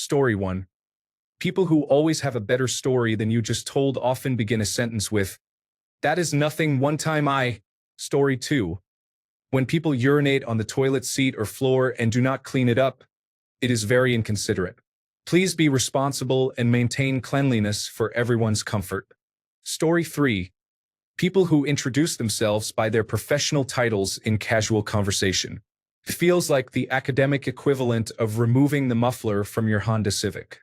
Story 1. People who always have a better story than you just told often begin a sentence with, "That is nothing, one time I." Story 2. When people urinate on the toilet seat or floor and do not clean it up, it is very inconsiderate. Please be responsible and maintain cleanliness for everyone's comfort. Story 3. People who introduce themselves by their professional titles in casual conversation. It feels like the academic equivalent of removing the muffler from your Honda Civic.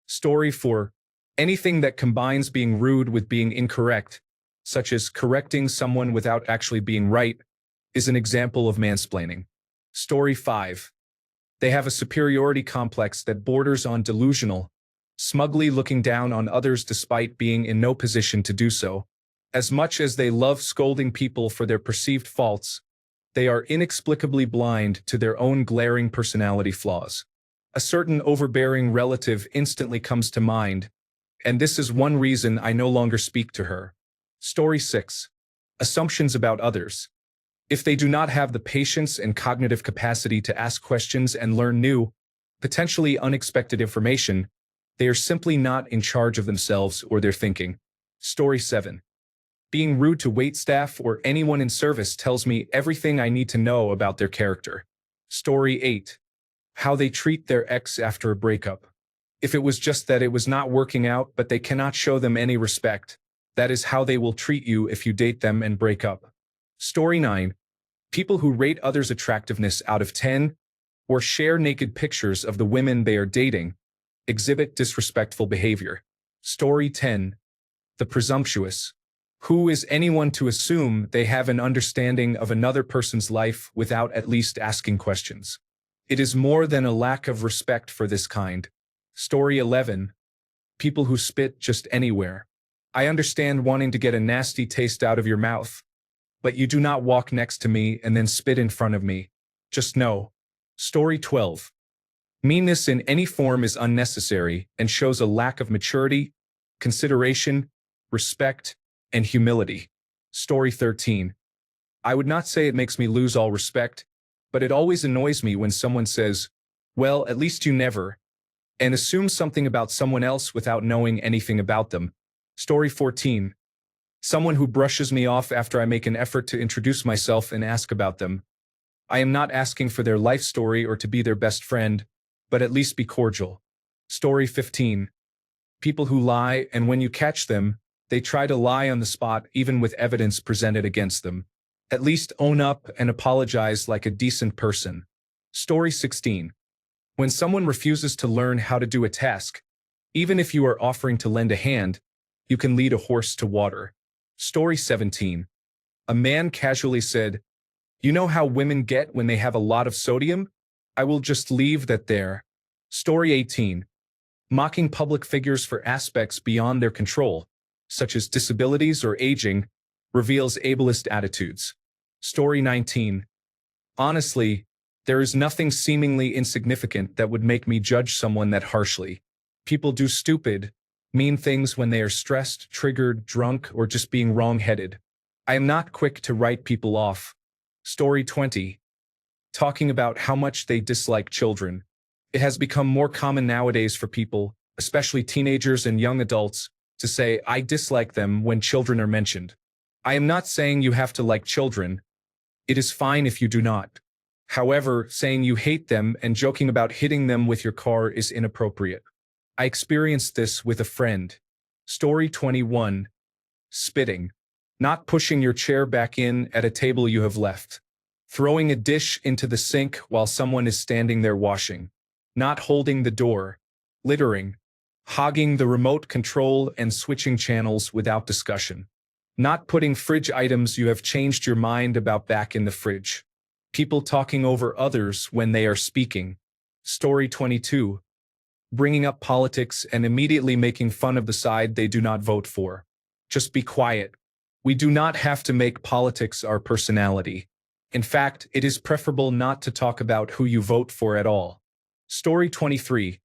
Story 4. Anything that combines being rude with being incorrect, such as correcting someone without actually being right, is an example of mansplaining. Story 5. They have a superiority complex that borders on delusional, smugly looking down on others despite being in no position to do so. As much as they love scolding people for their perceived faults, they are inexplicably blind to their own glaring personality flaws. A certain overbearing relative instantly comes to mind, and this is one reason I no longer speak to her. Story 6. Assumptions about others. If they do not have the patience and cognitive capacity to ask questions and learn new, potentially unexpected information, they are simply not in charge of themselves or their thinking. Story 7. Being rude to waitstaff or anyone in service tells me everything I need to know about their character. Story 8. How they treat their ex after a breakup. If it was just that it was not working out but they cannot show them any respect, that is how they will treat you if you date them and break up. Story 9. People who rate others' attractiveness out of 10 or share naked pictures of the women they are dating exhibit disrespectful behavior. Story 10. The presumptuous. Who is anyone to assume they have an understanding of another person's life without at least asking questions? It is more than a lack of respect for this kind. Story 11. People who spit just anywhere. I understand wanting to get a nasty taste out of your mouth, but you do not walk next to me and then spit in front of me. Just no. Story 12. Meanness in any form is unnecessary and shows a lack of maturity, consideration, respect, and humility. Story 13. I would not say it makes me lose all respect, but it always annoys me when someone says, "Well, at least you never," and assumes something about someone else without knowing anything about them. Story 14. Someone who brushes me off after I make an effort to introduce myself and ask about them. I am not asking for their life story or to be their best friend, but at least be cordial. Story 15. People who lie, and when you catch them, they try to lie on the spot even with evidence presented against them. At least own up and apologize like a decent person. Story 16. When someone refuses to learn how to do a task, even if you are offering to lend a hand, you can lead a horse to water. Story 17. A man casually said, "You know how women get when they have a lot of sodium? I will just leave that there." Story 18. Mocking public figures for aspects beyond their control, such as disabilities or aging, reveals ableist attitudes. Story 19. Honestly, there is nothing seemingly insignificant that would make me judge someone that harshly. People do stupid, mean things when they are stressed, triggered, drunk, or just being wrong-headed. I am not quick to write people off. Story 20. Talking about how much they dislike children. It has become more common nowadays for people, especially teenagers and young adults, to say, "I dislike them" when children are mentioned. I am not saying you have to like children. It is fine if you do not. However, saying you hate them and joking about hitting them with your car is inappropriate. I experienced this with a friend. Story 21. Spitting. Not pushing your chair back in at a table you have left. Throwing a dish into the sink while someone is standing there washing. Not holding the door. Littering. Hogging the remote control and switching channels without discussion. Not putting fridge items you have changed your mind about back in the fridge. People talking over others when they are speaking. Story 22. Bringing up politics and immediately making fun of the side they do not vote for. Just be quiet. We do not have to make politics our personality. In fact, it is preferable not to talk about who you vote for at all. Story 23.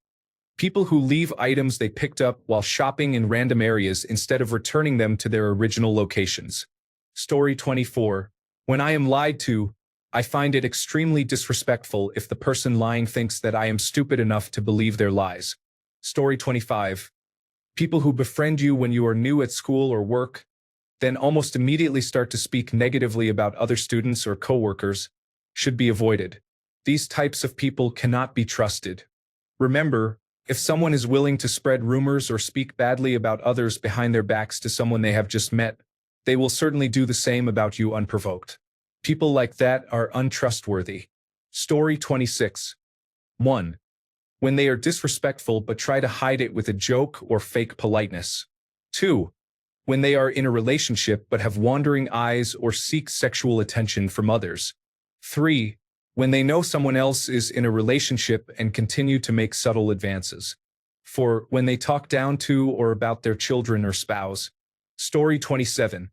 People who leave items they picked up while shopping in random areas instead of returning them to their original locations. Story 24. When I am lied to, I find it extremely disrespectful if the person lying thinks that I am stupid enough to believe their lies. Story 25. People who befriend you when you are new at school or work, then almost immediately start to speak negatively about other students or coworkers, should be avoided. These types of people cannot be trusted. Remember, if someone is willing to spread rumors or speak badly about others behind their backs to someone they have just met, they will certainly do the same about you unprovoked. People like that are untrustworthy. Story 26. 1. When they are disrespectful but try to hide it with a joke or fake politeness. 2. When they are in a relationship but have wandering eyes or seek sexual attention from others. 3. When they know someone else is in a relationship and continue to make subtle advances. 4. When they talk down to or about their children or spouse. Story 27.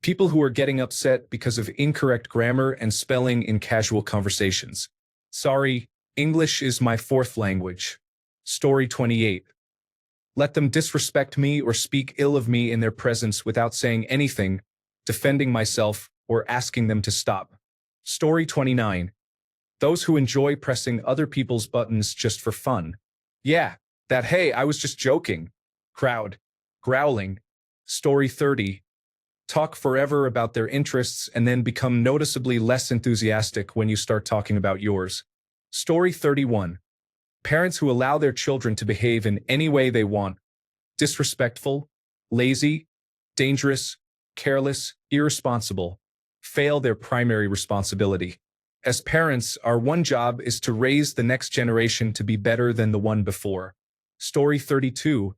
People who are getting upset because of incorrect grammar and spelling in casual conversations. Sorry, English is my fourth language. Story 28. Let them disrespect me or speak ill of me in their presence without saying anything, defending myself, or asking them to stop. Story 29. Those who enjoy pressing other people's buttons just for fun. Yeah, that hey, I was just joking. Crowd. Growling. Story 30. Talk forever about their interests and then become noticeably less enthusiastic when you start talking about yours. Story 31. Parents who allow their children to behave in any way they want. Disrespectful, lazy, dangerous, careless, irresponsible. Fail their primary responsibility. As parents, our one job is to raise the next generation to be better than the one before. Story 32.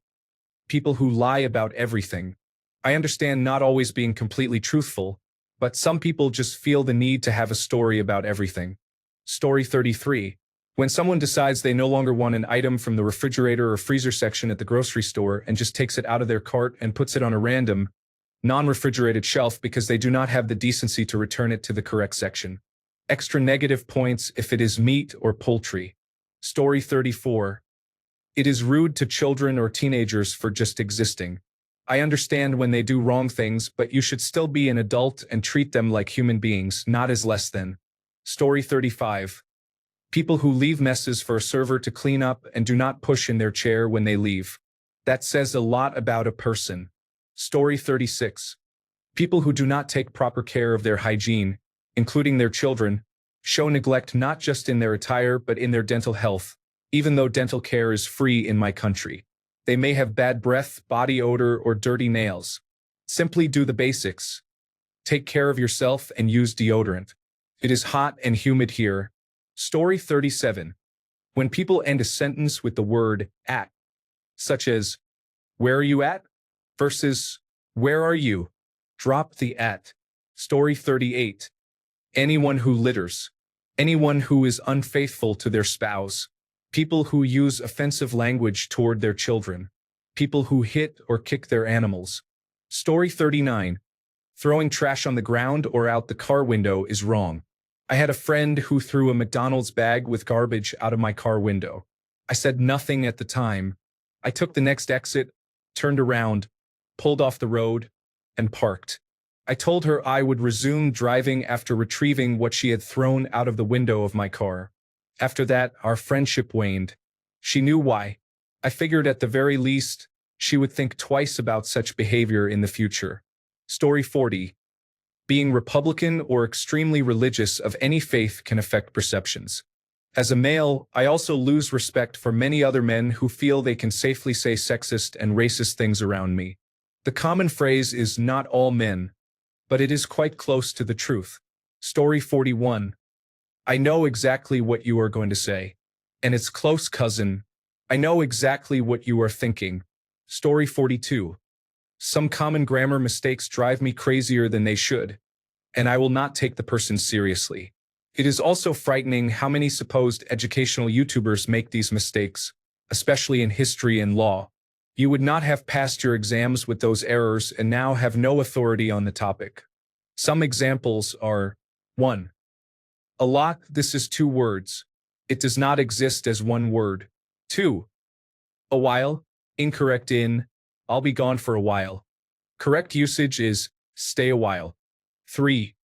People who lie about everything. I understand not always being completely truthful, but some people just feel the need to have a story about everything. Story 33. When someone decides they no longer want an item from the refrigerator or freezer section at the grocery store and just takes it out of their cart and puts it on a random, non-refrigerated shelf because they do not have the decency to return it to the correct section. Extra negative points if it is meat or poultry. Story 34. It is rude to children or teenagers for just existing. I understand when they do wrong things, but you should still be an adult and treat them like human beings, not as less than. Story 35. People who leave messes for a server to clean up and do not push in their chair when they leave. That says a lot about a person. Story 36. People who do not take proper care of their hygiene, including their children, show neglect not just in their attire but in their dental health, even though dental care is free in my country. They may have bad breath, body odor, or dirty nails. Simply do the basics. Take care of yourself and use deodorant. It is hot and humid here. Story 37. When people end a sentence with the word at, such as, where are you at? Versus, where are you? Drop the at. Story 38. Anyone who litters. Anyone who is unfaithful to their spouse. People who use offensive language toward their children. People who hit or kick their animals. Story 39. Throwing trash on the ground or out the car window is wrong. I had a friend who threw a McDonald's bag with garbage out of my car window. I said nothing at the time. I took the next exit, turned around, pulled off the road, and parked. I told her I would resume driving after retrieving what she had thrown out of the window of my car. After that, our friendship waned. She knew why. I figured at the very least, she would think twice about such behavior in the future. Story 40. Being Republican or extremely religious of any faith can affect perceptions. As a male, I also lose respect for many other men who feel they can safely say sexist and racist things around me. The common phrase is not all men, but it is quite close to the truth. Story 41. I know exactly what you are going to say. And it's close, cousin. I know exactly what you are thinking. Story 42. Some common grammar mistakes drive me crazier than they should, and I will not take the person seriously. It is also frightening how many supposed educational YouTubers make these mistakes, especially in history and law. You would not have passed your exams with those errors and now have no authority on the topic. Some examples are 1. A lot, this is 2 words. It does not exist as 1 word. 2. A while, incorrect in, I'll be gone for a while. Correct usage is, stay a while. 3.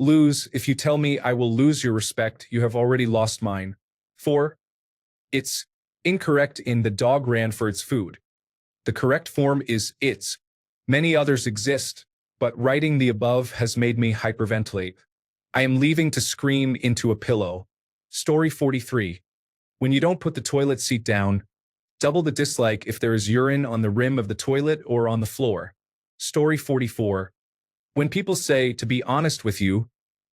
Lose, if you tell me I will lose your respect, you have already lost mine. 4. It's incorrect in the dog ran for its food. The correct form is its. Many others exist, but writing the above has made me hyperventilate. I am leaving to scream into a pillow. Story 43. When you don't put the toilet seat down, double the dislike if there is urine on the rim of the toilet or on the floor. Story 44. When people say, to be honest with you,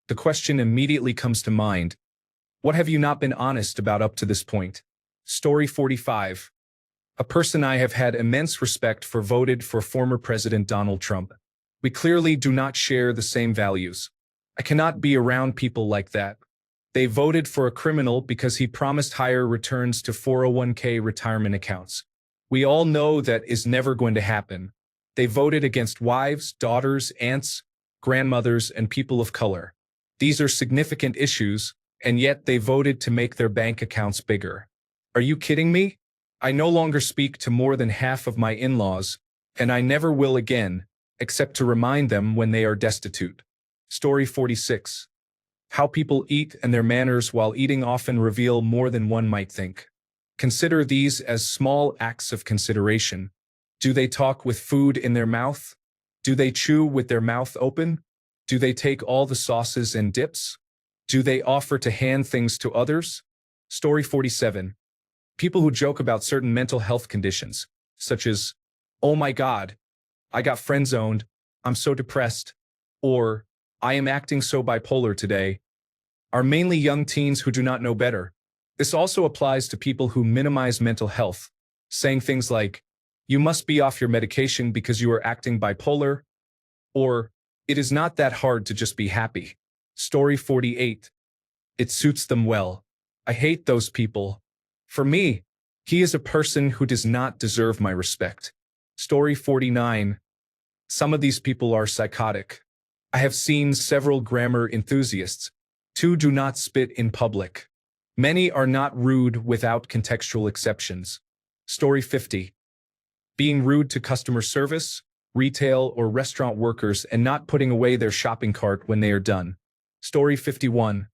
the question immediately comes to mind. What have you not been honest about up to this point? Story 45. A person I have had immense respect for voted for former President Donald Trump. We clearly do not share the same values. I cannot be around people like that. They voted for a criminal because he promised higher returns to 401k retirement accounts. We all know that is never going to happen. They voted against wives, daughters, aunts, grandmothers, and people of color. These are significant issues, and yet they voted to make their bank accounts bigger. Are you kidding me? I no longer speak to more than half of my in-laws, and I never will again, except to remind them when they are destitute. Story 46. How people eat and their manners while eating often reveal more than one might think. Consider these as small acts of consideration. Do they talk with food in their mouth? Do they chew with their mouth open? Do they take all the sauces and dips? Do they offer to hand things to others? Story 47. People who joke about certain mental health conditions, such as, oh my God, I got friend-zoned, I'm so depressed, or I am acting so bipolar today, are mainly young teens who do not know better. This also applies to people who minimize mental health, saying things like, you must be off your medication because you are acting bipolar, or it is not that hard to just be happy. Story 48. It suits them well. I hate those people. For me, he is a person who does not deserve my respect. Story 49. Some of these people are psychotic. I have seen several grammar enthusiasts. 2. Do not spit in public. Many are not rude without contextual exceptions. Story 50. Being rude to customer service, retail, or restaurant workers and not putting away their shopping cart when they are done. Story 51.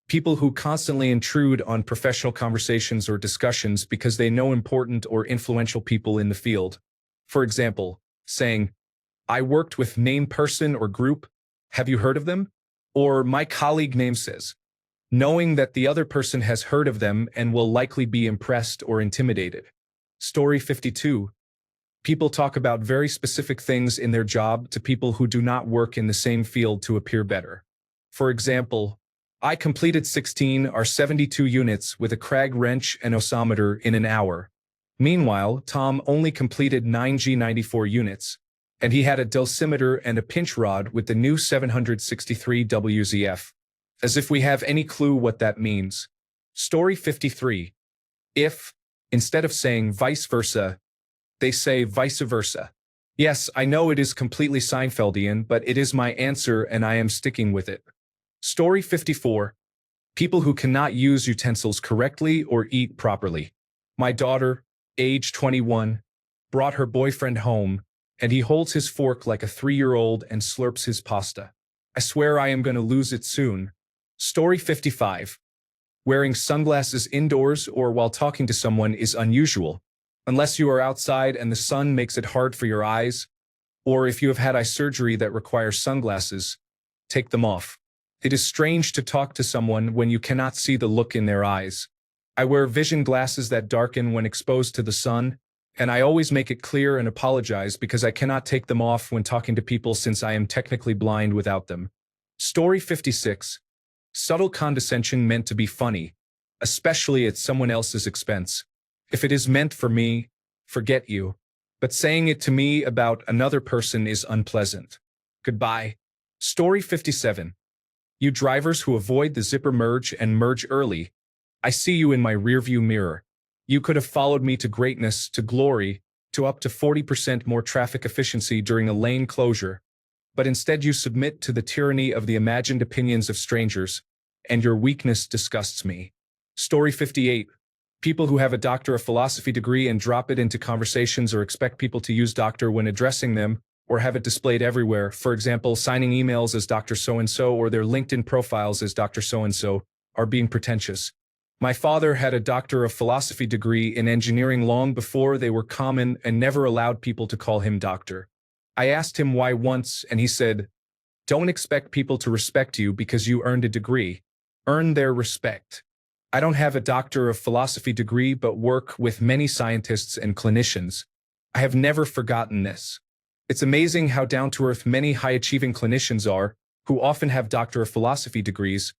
People who constantly intrude on professional conversations or discussions because they know important or influential people in the field. For example, saying, I worked with name person or group, have you heard of them? Or my colleague name says, knowing that the other person has heard of them and will likely be impressed or intimidated. Story 52. People talk about very specific things in their job to people who do not work in the same field to appear better. For example, I completed 16 or 72 units with a Krag wrench and osimeter in an hour. Meanwhile, Tom only completed 9G94 units, and he had a dosimeter and a pinch rod with the new 763 WZF. As if we have any clue what that means. Story 53. If, instead of saying vice versa, they say vice versa. Yes, I know it is completely Seinfeldian, but it is my answer and I am sticking with it. Story 54. People who cannot use utensils correctly or eat properly. My daughter, age 21, brought her boyfriend home, and he holds his fork like a 3-year-old and slurps his pasta. I swear I am going to lose it soon. Story 55. Wearing sunglasses indoors or while talking to someone is unusual, unless you are outside and the sun makes it hard for your eyes, or if you have had eye surgery that requires sunglasses, take them off. It is strange to talk to someone when you cannot see the look in their eyes. I wear vision glasses that darken when exposed to the sun, and I always make it clear and apologize because I cannot take them off when talking to people since I am technically blind without them. Story 56. Subtle condescension meant to be funny, especially at someone else's expense. If it is meant for me, forget you. But saying it to me about another person is unpleasant. Goodbye. Story 57. You drivers who avoid the zipper merge and merge early, I see you in my rearview mirror. You could have followed me to greatness, to glory, to up to 40% more traffic efficiency during a lane closure. But instead you submit to the tyranny of the imagined opinions of strangers, and your weakness disgusts me. Story 58. People who have a Doctor of Philosophy degree and drop it into conversations or expect people to use doctor when addressing them, or have it displayed everywhere. For example, signing emails as Dr. So-and-so or their LinkedIn profiles as Dr. So-and-so are being pretentious. My father had a Doctor of Philosophy degree in engineering long before they were common and never allowed people to call him doctor. I asked him why once, and he said, "Don't expect people to respect you because you earned a degree. Earn their respect." I don't have a Doctor of Philosophy degree but work with many scientists and clinicians. I have never forgotten this. It's amazing how down-to-earth many high-achieving clinicians are, who often have Doctor of Philosophy degrees,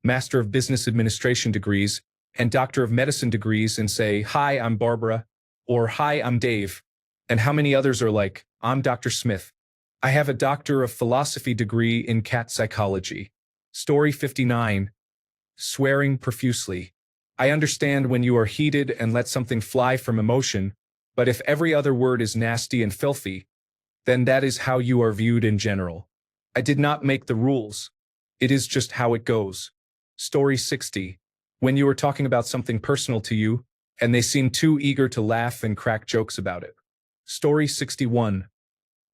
Master of Business Administration degrees, and Doctor of Medicine degrees and say, "Hi, I'm Barbara," or "Hi, I'm Dave." And how many others are like, "I'm Dr. Smith." I have a Doctor of Philosophy degree in cat psychology. Story 59. Swearing profusely. I understand when you are heated and let something fly from emotion, but if every other word is nasty and filthy, then that is how you are viewed in general. I did not make the rules. It is just how it goes. Story 60. When you are talking about something personal to you, and they seem too eager to laugh and crack jokes about it. Story 61.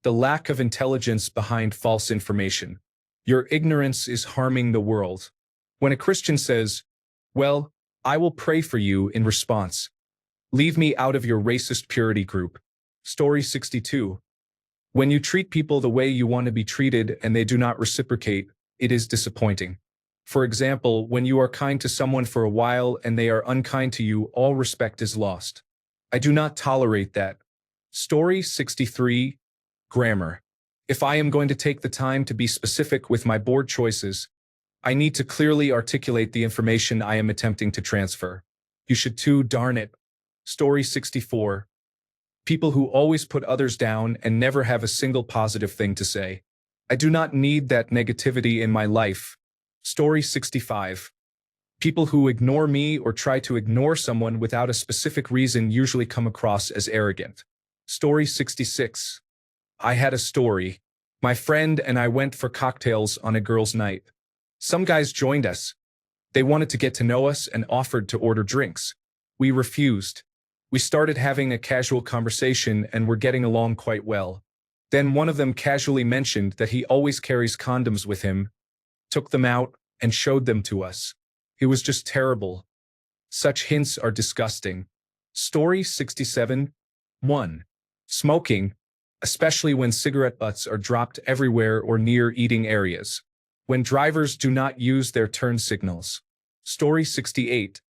The lack of intelligence behind false information. Your ignorance is harming the world. When a Christian says, "Well, I will pray for you," in response, "Leave me out of your racist purity group." Story 62. When you treat people the way you want to be treated and they do not reciprocate, it is disappointing. For example, when you are kind to someone for a while and they are unkind to you, all respect is lost. I do not tolerate that. Story 63. Grammar. If I am going to take the time to be specific with my board choices, I need to clearly articulate the information I am attempting to transfer. You should too, darn it. Story 64. People who always put others down and never have a single positive thing to say. I do not need that negativity in my life. Story 65. People who ignore me or try to ignore someone without a specific reason usually come across as arrogant. Story 66. I had a story. My friend and I went for cocktails on a girls' night. Some guys joined us. They wanted to get to know us and offered to order drinks. We refused. We started having a casual conversation and were getting along quite well. Then one of them casually mentioned that he always carries condoms with him, took them out, and showed them to us. It was just terrible. Such hints are disgusting. Story 67. 1. Smoking, especially when cigarette butts are dropped everywhere or near eating areas. When drivers do not use their turn signals. Story 68.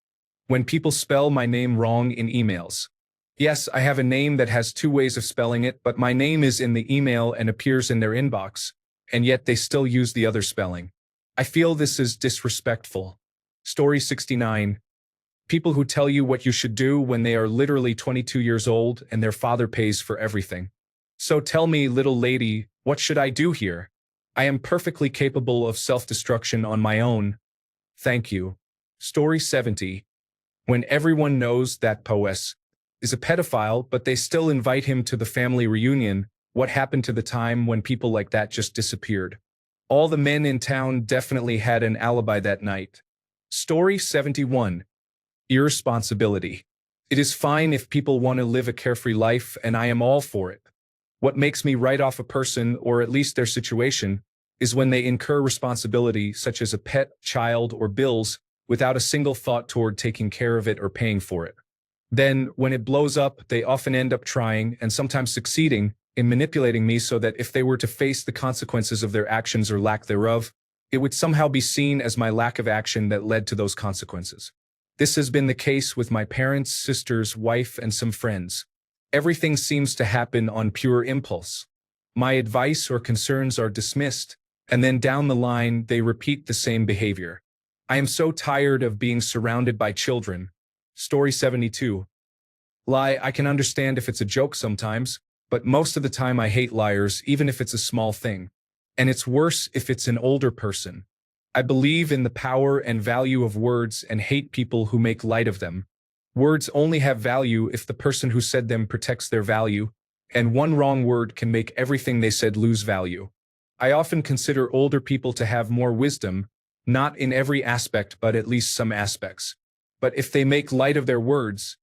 When people spell my name wrong in emails. Yes, I have a name that has two ways of spelling it, but my name is in the email and appears in their inbox, and yet they still use the other spelling. I feel this is disrespectful. Story 69. People who tell you what you should do when they are literally 22 years old and their father pays for everything. So tell me, little lady, what should I do here? I am perfectly capable of self-destruction on my own. Thank you. Story 70. When everyone knows that Poes is a pedophile, but they still invite him to the family reunion, what happened to the time when people like that just disappeared? All the men in town definitely had an alibi that night. Story 71. Irresponsibility. It is fine if people want to live a carefree life, and I am all for it. What makes me write off a person, or at least their situation, is when they incur responsibility such as a pet, child, or bills without a single thought toward taking care of it or paying for it. Then, when it blows up, they often end up trying, and sometimes succeeding, in manipulating me so that if they were to face the consequences of their actions or lack thereof, it would somehow be seen as my lack of action that led to those consequences. This has been the case with my parents, sisters, wife, and some friends. Everything seems to happen on pure impulse. My advice or concerns are dismissed, and then down the line they repeat the same behavior. I am so tired of being surrounded by children. Story 72. Lie, I can understand if it's a joke sometimes, but most of the time I hate liars, even if it's a small thing. And it's worse if it's an older person. I believe in the power and value of words and hate people who make light of them. Words only have value if the person who said them protects their value, and one wrong word can make everything they said lose value. I often consider older people to have more wisdom, not in every aspect but at least some aspects. But if they make light of their words,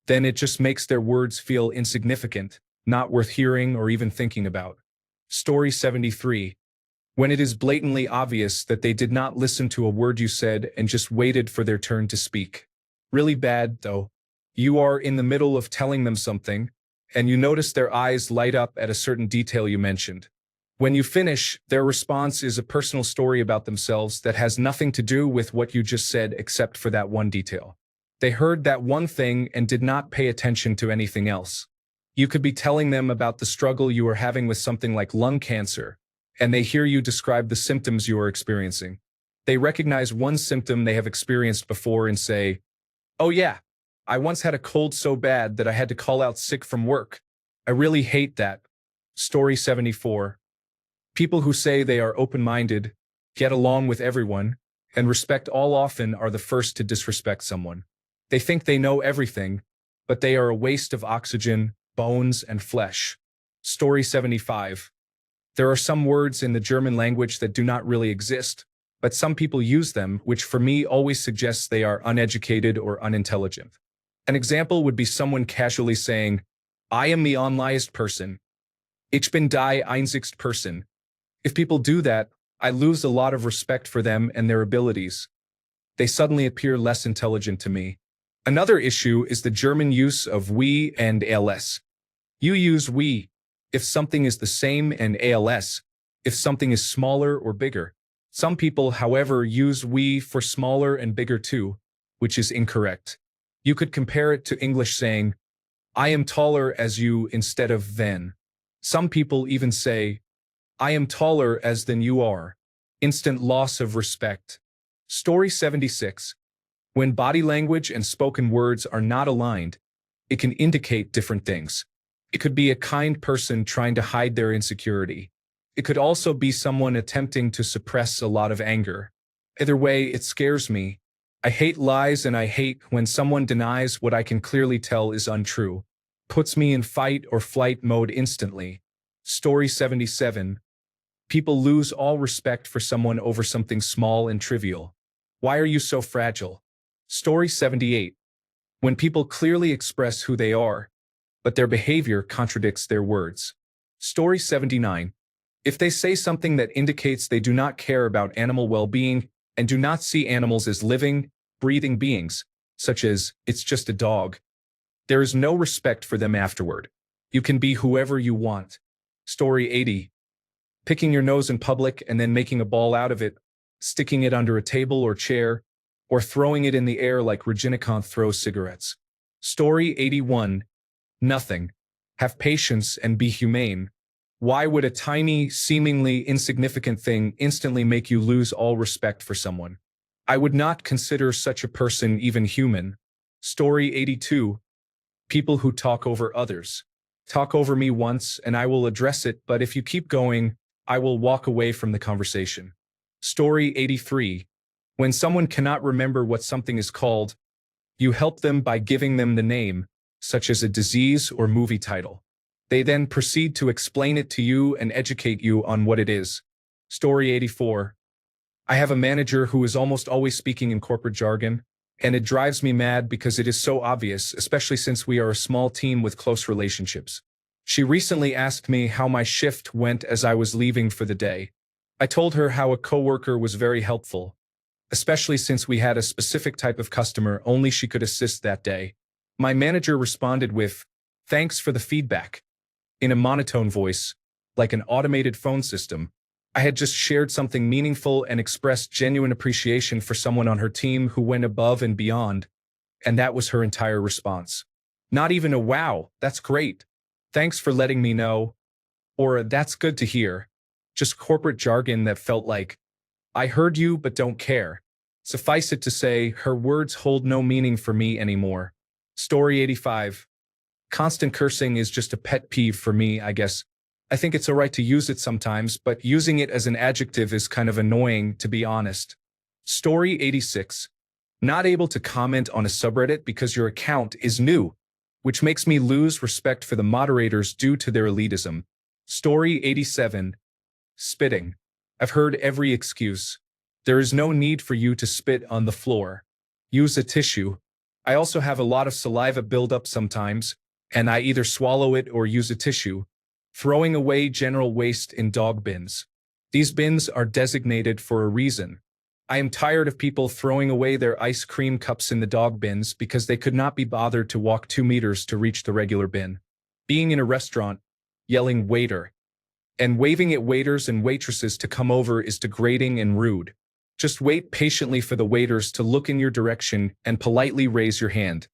then it just makes their words feel insignificant, not worth hearing or even thinking about. Story 73. When it is blatantly obvious that they did not listen to a word you said and just waited for their turn to speak. Really bad, though. You are in the middle of telling them something, and you notice their eyes light up at a certain detail you mentioned. When you finish, their response is a personal story about themselves that has nothing to do with what you just said except for that one detail. They heard that one thing and did not pay attention to anything else. You could be telling them about the struggle you are having with something like lung cancer, and they hear you describe the symptoms you are experiencing. They recognize one symptom they have experienced before and say, "Oh yeah, I once had a cold so bad that I had to call out sick from work. I really hate that." Story 74. People who say they are open-minded, get along with everyone, and respect all often are the first to disrespect someone. They think they know everything, but they are a waste of oxygen, bones, and flesh. Story 75. There are some words in the German language that do not really exist, but some people use them, which for me always suggests they are uneducated or unintelligent. An example would be someone casually saying, "I am the onliest person. Ich bin die einzigste Person." If people do that, I lose a lot of respect for them and their abilities. They suddenly appear less intelligent to me. Another issue is the German use of we and als. You use we if something is the same and als if something is smaller or bigger. Some people, however, use we for smaller and bigger too, which is incorrect. You could compare it to English saying, "I am taller as you" instead of than. Some people even say, "I am taller as than you are." Instant loss of respect. Story 76. When body language and spoken words are not aligned, it can indicate different things. It could be a kind person trying to hide their insecurity. It could also be someone attempting to suppress a lot of anger. Either way, it scares me. I hate lies and I hate when someone denies what I can clearly tell is untrue. Puts me in fight or flight mode instantly. Story 77. People lose all respect for someone over something small and trivial. Why are you so fragile? Story 78. When people clearly express who they are, but their behavior contradicts their words. Story 79. If they say something that indicates they do not care about animal well-being and do not see animals as living, breathing beings, such as, "It's just a dog," there is no respect for them afterward. You can be whoever you want. Story 80. Picking your nose in public and then making a ball out of it, sticking it under a table or chair, or throwing it in the air like Rajinikanth throws cigarettes. Story 81. Nothing. Have patience and be humane. Why would a tiny, seemingly insignificant thing instantly make you lose all respect for someone? I would not consider such a person even human. Story 82. People who talk over others. Talk over me once and I will address it, but if you keep going, I will walk away from the conversation. Story 83. When someone cannot remember what something is called, you help them by giving them the name, such as a disease or movie title. They then proceed to explain it to you and educate you on what it is. Story 84. I have a manager who is almost always speaking in corporate jargon, and it drives me mad because it is so obvious, especially since we are a small team with close relationships. She recently asked me how my shift went as I was leaving for the day. I told her how a coworker was very helpful, especially since we had a specific type of customer only she could assist that day. My manager responded with, "Thanks for the feedback," in a monotone voice, like an automated phone system. I had just shared something meaningful and expressed genuine appreciation for someone on her team who went above and beyond, and that was her entire response. Not even a "wow, that's great. Thanks for letting me know," or a "that's good to hear." Just corporate jargon that felt like, "I heard you but don't care." Suffice it to say, her words hold no meaning for me anymore. Story 85. Constant cursing is just a pet peeve for me, I guess. I think it's alright to use it sometimes, but using it as an adjective is kind of annoying, to be honest. Story 86. Not able to comment on a subreddit because your account is new, which makes me lose respect for the moderators due to their elitism. Story 87. Spitting. I've heard every excuse. There is no need for you to spit on the floor. Use a tissue. I also have a lot of saliva build up sometimes, and I either swallow it or use a tissue. Throwing away general waste in dog bins. These bins are designated for a reason. I am tired of people throwing away their ice cream cups in the dog bins because they could not be bothered to walk 2 meters to reach the regular bin. Being in a restaurant, yelling "waiter," and waving at waiters and waitresses to come over is degrading and rude. Just wait patiently for the waiters to look in your direction and politely raise your hand.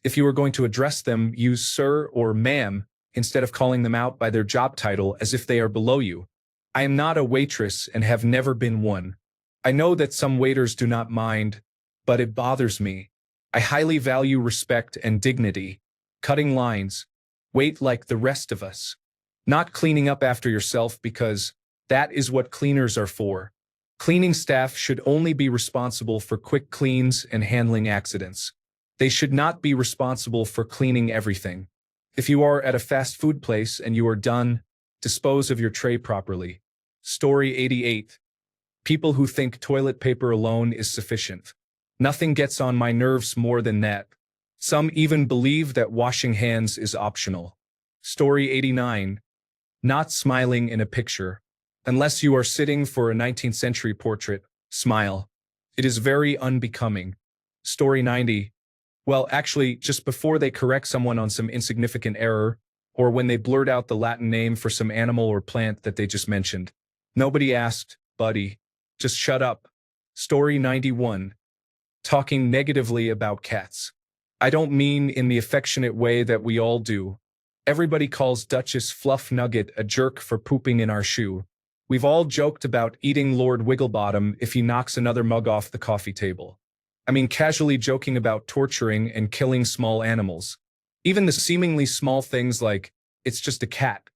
If you are going to address them, use sir or ma'am instead of calling them out by their job title as if they are below you. I am not a waitress and have never been one. I know that some waiters do not mind, but it bothers me. I highly value respect and dignity. Cutting lines. Wait like the rest of us. Not cleaning up after yourself because that is what cleaners are for. Cleaning staff should only be responsible for quick cleans and handling accidents. They should not be responsible for cleaning everything. If you are at a fast food place and you are done, dispose of your tray properly. Story 88. People who think toilet paper alone is sufficient. Nothing gets on my nerves more than that. Some even believe that washing hands is optional. Story 89. Not smiling in a picture. Unless you are sitting for a 19th century portrait, smile. It is very unbecoming. Story 90. Well, actually, just before they correct someone on some insignificant error, or when they blurt out the Latin name for some animal or plant that they just mentioned. Nobody asked, buddy. Just shut up. Story 91. Talking negatively about cats. I don't mean in the affectionate way that we all do. Everybody calls Duchess Fluff Nugget a jerk for pooping in our shoe. We've all joked about eating Lord Wigglebottom if he knocks another mug off the coffee table. I mean casually joking about torturing and killing small animals. Even the seemingly small things like, it's just a cat.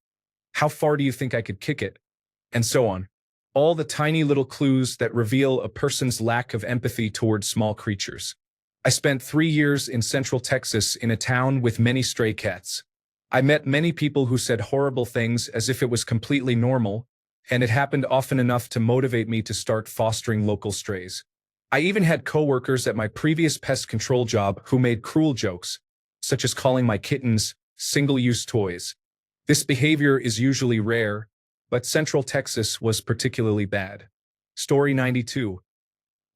How far do you think I could kick it? And so on. All the tiny little clues that reveal a person's lack of empathy towards small creatures. I spent 3 years in Central Texas in a town with many stray cats. I met many people who said horrible things as if it was completely normal, and it happened often enough to motivate me to start fostering local strays. I even had coworkers at my previous pest control job who made cruel jokes, such as calling my kittens single-use toys. This behavior is usually rare, but Central Texas was particularly bad. Story 92.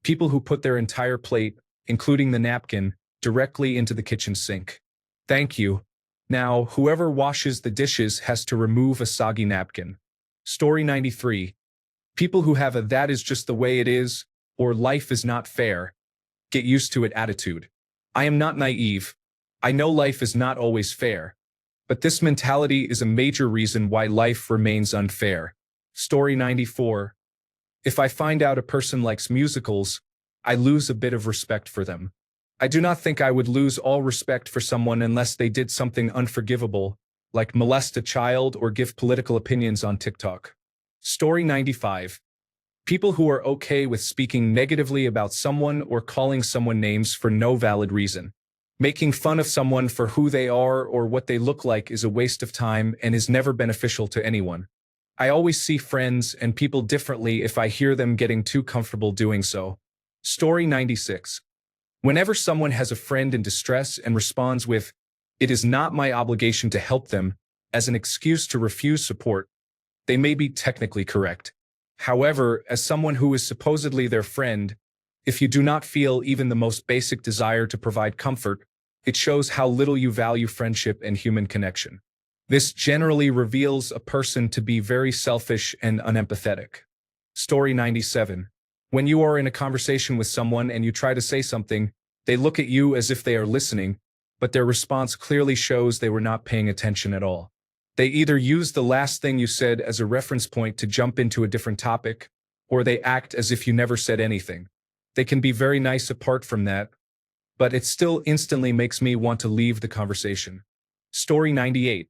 People who put their entire plate, including the napkin, directly into the kitchen sink. Thank you. Now, whoever washes the dishes has to remove a soggy napkin. Story 93. People who have a "that is just the way it is," or "life is not fair," get used to it attitude. I am not naive. I know life is not always fair. But this mentality is a major reason why life remains unfair. Story 94. If I find out a person likes musicals, I lose a bit of respect for them. I do not think I would lose all respect for someone unless they did something unforgivable, like molest a child or give political opinions on TikTok. Story 95. People who are okay with speaking negatively about someone or calling someone names for no valid reason. Making fun of someone for who they are or what they look like is a waste of time and is never beneficial to anyone. I always see friends and people differently if I hear them getting too comfortable doing so. Story 96. Whenever someone has a friend in distress and responds with, "It is not my obligation to help them," as an excuse to refuse support, they may be technically correct. However, as someone who is supposedly their friend, if you do not feel even the most basic desire to provide comfort, it shows how little you value friendship and human connection. This generally reveals a person to be very selfish and unempathetic. Story 97. When you are in a conversation with someone and you try to say something, they look at you as if they are listening, but their response clearly shows they were not paying attention at all. They either use the last thing you said as a reference point to jump into a different topic, or they act as if you never said anything. They can be very nice apart from that, but it still instantly makes me want to leave the conversation. Story 98.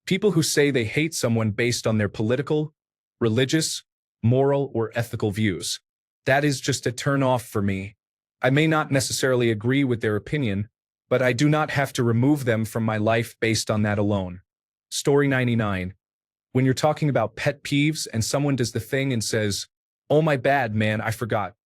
People who say they hate someone based on their political, religious, moral, or ethical views. That is just a turn-off for me. I may not necessarily agree with their opinion, but I do not have to remove them from my life based on that alone. Story 99. When you're talking about pet peeves and someone does the thing and says, "Oh my bad, man, I forgot."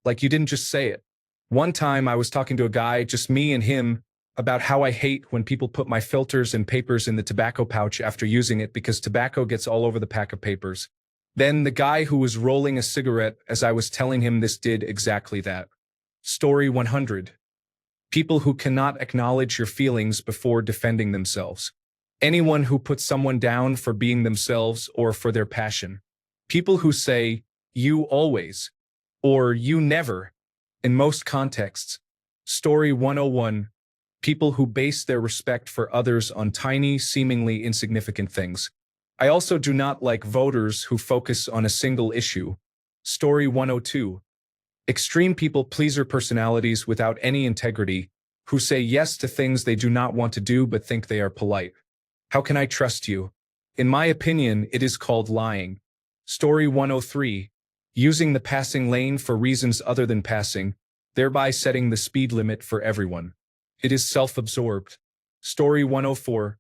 Like you didn't just say it. One time I was talking to a guy, just me and him, about how I hate when people put my filters and papers in the tobacco pouch after using it because tobacco gets all over the pack of papers. Then the guy who was rolling a cigarette as I was telling him this did exactly that. Story 100. People who cannot acknowledge your feelings before defending themselves. Anyone who puts someone down for being themselves or for their passion. People who say, you always, or you never, in most contexts. Story 101. People who base their respect for others on tiny, seemingly insignificant things. I also do not like voters who focus on a single issue. Story 102. Extreme people-pleaser personalities without any integrity, who say yes to things they do not want to do but think they are polite. How can I trust you? In my opinion, it is called lying. Story 103. Using the passing lane for reasons other than passing, thereby setting the speed limit for everyone. It is self-absorbed. Story 104.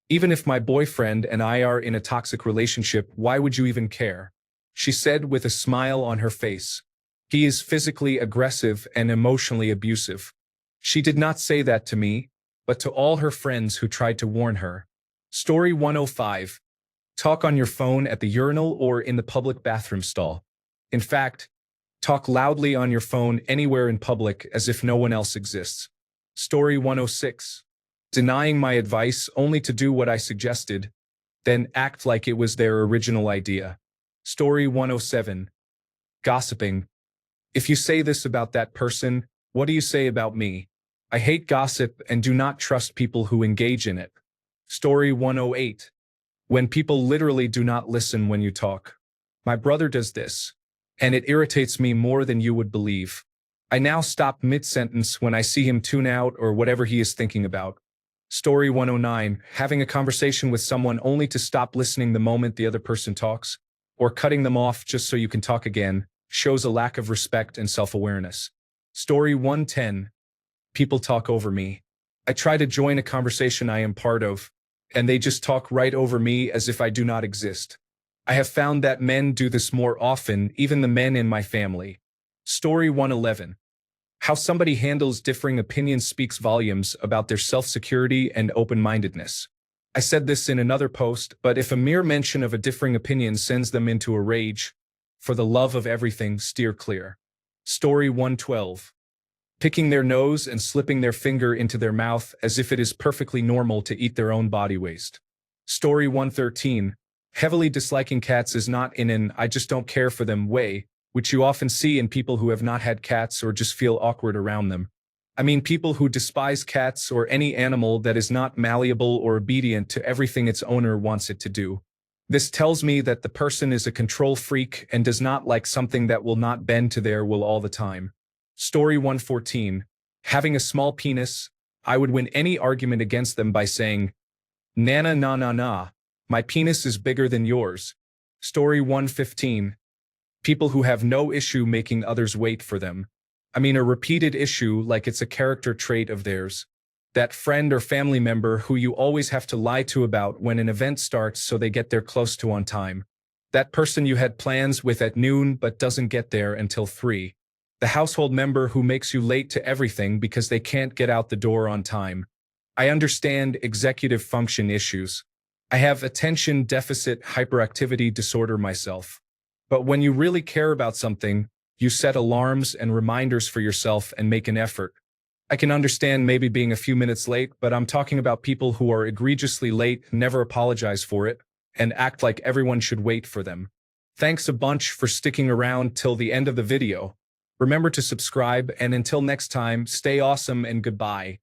Even if my boyfriend and I are in a toxic relationship, why would you even care? She said with a smile on her face. He is physically aggressive and emotionally abusive. She did not say that to me, but to all her friends who tried to warn her. Story 105. Talk on your phone at the urinal or in the public bathroom stall. In fact, talk loudly on your phone anywhere in public as if no one else exists. Story 106. Denying my advice only to do what I suggested, then act like it was their original idea. Story 107. Gossiping. If you say this about that person, what do you say about me? I hate gossip and do not trust people who engage in it. Story 108. When people literally do not listen when you talk. My brother does this, and it irritates me more than you would believe. I now stop mid-sentence when I see him tune out or whatever he is thinking about. Story 109. Having a conversation with someone only to stop listening the moment the other person talks, or cutting them off just so you can talk again, shows a lack of respect and self-awareness. Story 110. People talk over me. I try to join a conversation I am part of, and they just talk right over me as if I do not exist. I have found that men do this more often, even the men in my family. Story 111. How somebody handles differing opinions speaks volumes about their self-security and open-mindedness. I said this in another post, but if a mere mention of a differing opinion sends them into a rage, for the love of everything, steer clear. Story 112. Picking their nose and slipping their finger into their mouth as if it is perfectly normal to eat their own body waste. Story 113. Heavily disliking cats is not in an I just don't care for them way, which you often see in people who have not had cats or just feel awkward around them. I mean people who despise cats or any animal that is not malleable or obedient to everything its owner wants it to do. This tells me that the person is a control freak and does not like something that will not bend to their will all the time. Story 114. Having a small penis, I would win any argument against them by saying, "Nana na na na, my penis is bigger than yours." Story 115. People who have no issue making others wait for them. I mean a repeated issue like it's a character trait of theirs. That friend or family member who you always have to lie to about when an event starts so they get there close to on time. That person you had plans with at noon but doesn't get there until 3. The household member who makes you late to everything because they can't get out the door on time. I understand executive function issues. I have attention deficit hyperactivity disorder myself. But when you really care about something, you set alarms and reminders for yourself and make an effort. I can understand maybe being a few minutes late, but I'm talking about people who are egregiously late, never apologize for it, and act like everyone should wait for them. Thanks a bunch for sticking around till the end of the video. Remember to subscribe, and until next time, stay awesome and goodbye.